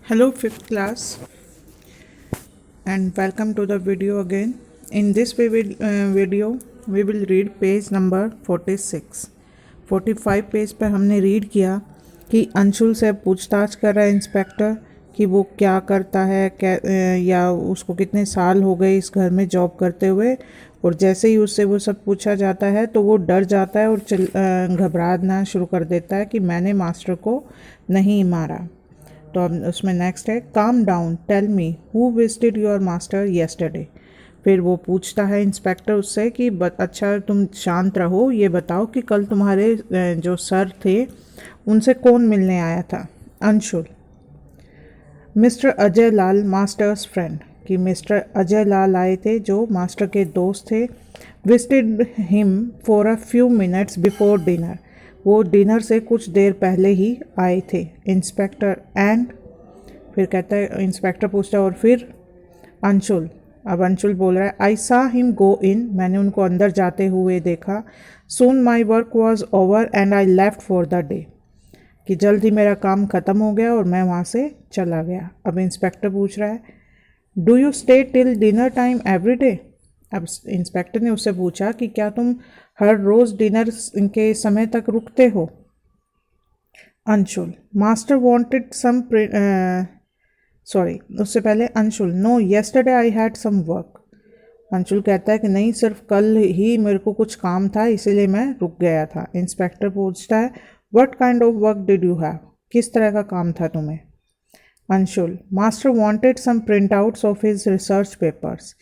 Hello, fifth class, and welcome to the video again. In this video, we will read page number 46. 45 page पर हमने read किया कि अंशुल से पूछताछ कर रहा है इंस्पेक्टर कि वो क्या करता है, या उसको कितने साल हो गए इस घर में जॉब करते हुए। और जैसे ही उससे वो सब पूछा जाता है तो वो डर जाता है और घबराना शुरू कर देता है कि मैंने मास्टर को नहीं मारा। तो अब उसमें नेक्स्ट है, calm down, tell me who visited your master yesterday. फिर वो पूछता है इंस्पेक्टर उससे कि अच्छा तुम शांत रहो, ये बताओ कि कल तुम्हारे जो सर थे उनसे कौन मिलने आया था। अंशुल, मिस्टर अजय लाल, मास्टर्स फ्रेंड, कि मिस्टर अजय लाल आए थे जो मास्टर के दोस्त थे। Visited him for a few minutes before dinner, वो डिनर से कुछ देर पहले ही आए थे। इंस्पेक्टर, एंड, फिर कहता है इंस्पेक्टर पूछता है और फिर। अंशुल, अब अंशुल बोल रहा है, आई सा हिम गो इन, मैंने उनको अंदर जाते हुए देखा। Soon my work was over and I left for the day, कि जल्द ही मेरा काम ख़त्म हो गया और मैं वहाँ से चला गया। अब इंस्पेक्टर पूछ रहा है, do you stay till dinner time every day. अब इंस्पेक्टर ने उससे पूछा कि क्या तुम हर रोज़ डिनर के समय तक रुकते हो। अंशुल, मास्टर वांटेड सम उससे पहले Anshul, no yesterday I had some work. Anshul कहता है कि नहीं, सिर्फ कल ही मेरे को कुछ काम था इसीलिए मैं रुक गया था। इंस्पेक्टर पूछता है, what kind of work did you have, किस तरह का काम था तुम्हें। Anshul, master wanted some print outs of his research papers,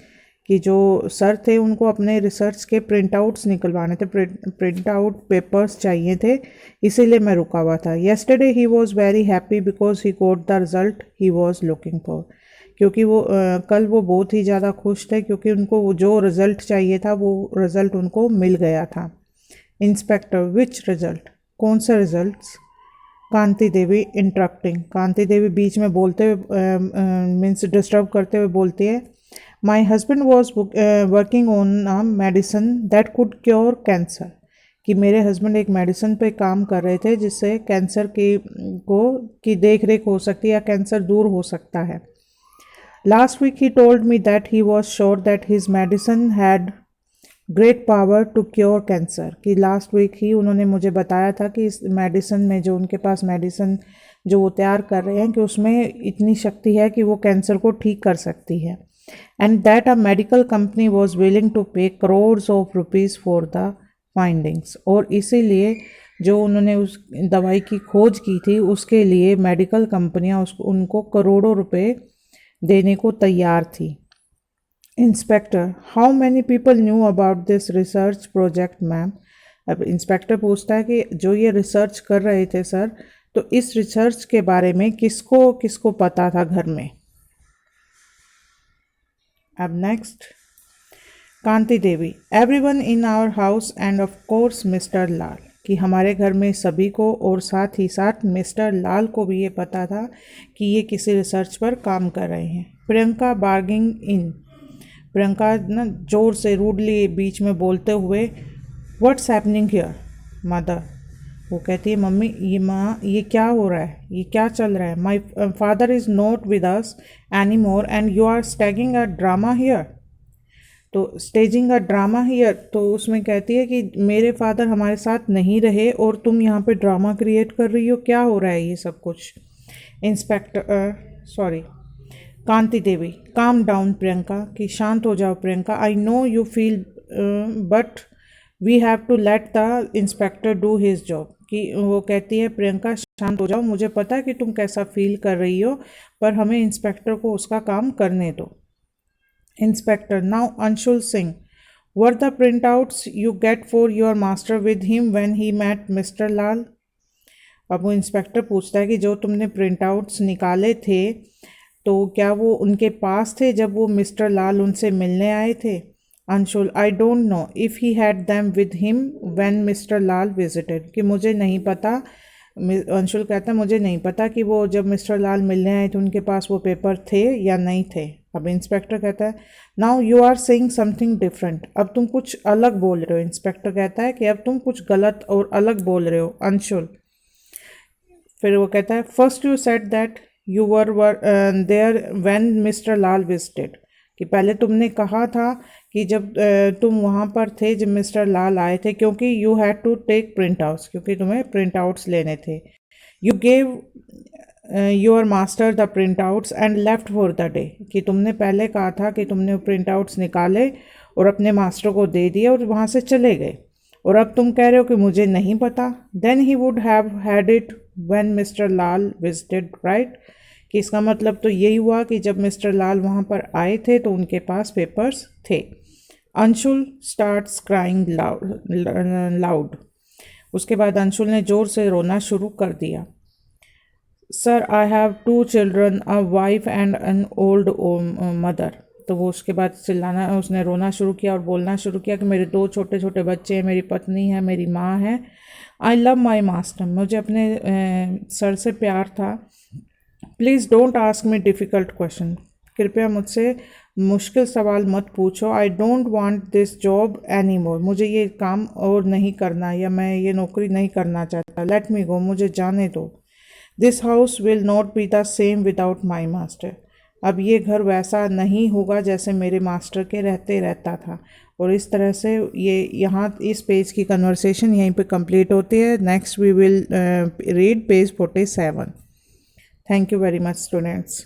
कि जो सर थे उनको अपने रिसर्च के प्रिंट आउट्स निकलवाने थे, प्रिंट आउट पेपर्स चाहिए थे, इसीलिए मैं रुका हुआ था। Yesterday he was very happy because he goat the result he was looking for, क्योंकि वो कल वो बहुत ही ज़्यादा खुश थे क्योंकि उनको जो रिज़ल्ट चाहिए था वो रिज़ल्ट उनको मिल गया था। इंस्पेक्टर, विच रिज़ल्ट, कौन सा रिज़ल्ट। कांति देवी इंटरप्टिंग, कांति देवी बीच में बोलते हुए मीन्स डिस्टर्ब करते हुए बोलती है, my husband was working on a medicine that could cure cancer, कि मेरे हस्बैंड एक मेडिसिन पे काम कर रहे थे जिससे कैंसर की देख रेख हो सकती है या कैंसर दूर हो सकता है। Last week he told me that he was sure that his medicine had great power to cure cancer, कि लास्ट वीक ही उन्होंने मुझे बताया था कि इस मेडिसिन में, जो उनके पास मेडिसिन जो वो तैयार कर रहे हैं, कि उसमें इतनी शक्ति है कि वो कैंसर को ठीक कर सकती है। And that a medical company was willing to pay crores of rupees for the findings, और इसीलिए जो उन्होंने उस दवाई की खोज की थी उसके लिए मेडिकल कंपनियां उनको करोड़ों रुपए देने को तैयार थी। Inspector, how many people knew about this research project ma'am. अब इंस्पेक्टर पूछता है कि जो ये रिसर्च कर रहे थे सर, तो इस रिसर्च के बारे में किसको किसको पता था घर में। अब next, Kanti Devi, everyone in our house and of course mister Lal, कि हमारे घर में सभी को और साथ ही साथ मिस्टर लाल को भी ये पता था कि ये किसी रिसर्च पर काम कर रहे हैं। प्रियंका बार्गिंग इन, प्रियंका ना जोर से रूडली बीच में बोलते हुए, व्हाट्स हैपनिंग हियर मदर। वो कहती है, मम्मी ये क्या हो रहा है, ये क्या चल रहा है। My father is not with us any more and you are staging a drama here. तो स्टेजिंग अ ड्रामा हियर, तो उसमें कहती है कि मेरे फादर हमारे साथ नहीं रहे और तुम यहाँ पे ड्रामा क्रिएट कर रही हो, क्या हो रहा है ये सब कुछ। कांति देवी, काम डाउन प्रियंका, कि शांत हो जाओ Priyanka. I know you feel but we have to let the inspector do his job, कि वो कहती है प्रियंका शांत हो जाओ, मुझे पता है कि तुम कैसा फील कर रही हो, पर हमें इंस्पेक्टर को उसका काम करने दो। Inspector, now Anshul Singh, where the print outs you get for your master with him when he met mister Lal. अब वो इंस्पेक्टर पूछता है कि जो तुमने प्रिंट आउट्स निकाले थे तो क्या वो उनके पास थे जब वो मिस्टर लाल उनसे मिलने आए थे। Anshul, I don't know if he had them with him when mister Lal visited, कि मुझे नहीं पता। अंशुल कहता है मुझे नहीं पता कि वो जब मिस्टर लाल मिलने आए थे उनके पास वो पेपर थे या नहीं थे। अब इंस्पेक्टर कहता है, now you are saying something different, अब तुम कुछ अलग बोल रहे हो। इंस्पेक्टर कहता है कि अब तुम कुछ गलत और अलग बोल रहे हो। अंशुल फिर वो कहता है, first you said that you were there when mister Lal visited, कि पहले तुमने कहा था कि जब तुम वहाँ पर थे जब मिस्टर लाल आए थे, क्योंकि you had to take print outs, क्योंकि तुम्हें प्रिंट आउट्स लेने थे। You gave your master the print outs and left for the day, कि तुमने पहले कहा था कि तुमने प्रिंट आउट्स निकाले और अपने मास्टर को दे दिए और वहाँ से चले गए, और अब तुम कह रहे हो कि मुझे नहीं पता। Then he would have had it when mister Lal visited, right, कि इसका मतलब तो यही हुआ कि जब मिस्टर लाल वहाँ पर आए थे तो उनके पास पेपर्स थे। अंशुल स्टार्ट्स क्राइंग लाउड, उसके बाद अंशुल ने ज़ोर से रोना शुरू कर दिया। Sir I have 2 children, a wife and an old mother. तो वो उसके बाद चिल्लाना, उसने रोना शुरू किया और बोलना शुरू किया कि मेरे 2 छोटे छोटे बच्चे हैं, मेरी पत्नी है, मेरी माँ है। आई लव माई मास्टर, मुझे अपने सर से प्यार था। Please don't ask me difficult question, कृपया मुझसे मुश्किल सवाल मत पूछो। I don't want this job any more, मुझे ये काम और नहीं करना, या मैं ये नौकरी नहीं करना चाहता। लेट मी गो, मुझे जाने दो। This house will not be the same without my master, अब ये घर वैसा नहीं होगा जैसे मेरे मास्टर के रहते रहता था। और इस तरह से ये यहाँ इस पेज की कन्वर्सेशन यहीं पे कंप्लीट होती है। Next we will read page 47। Thank you very much students.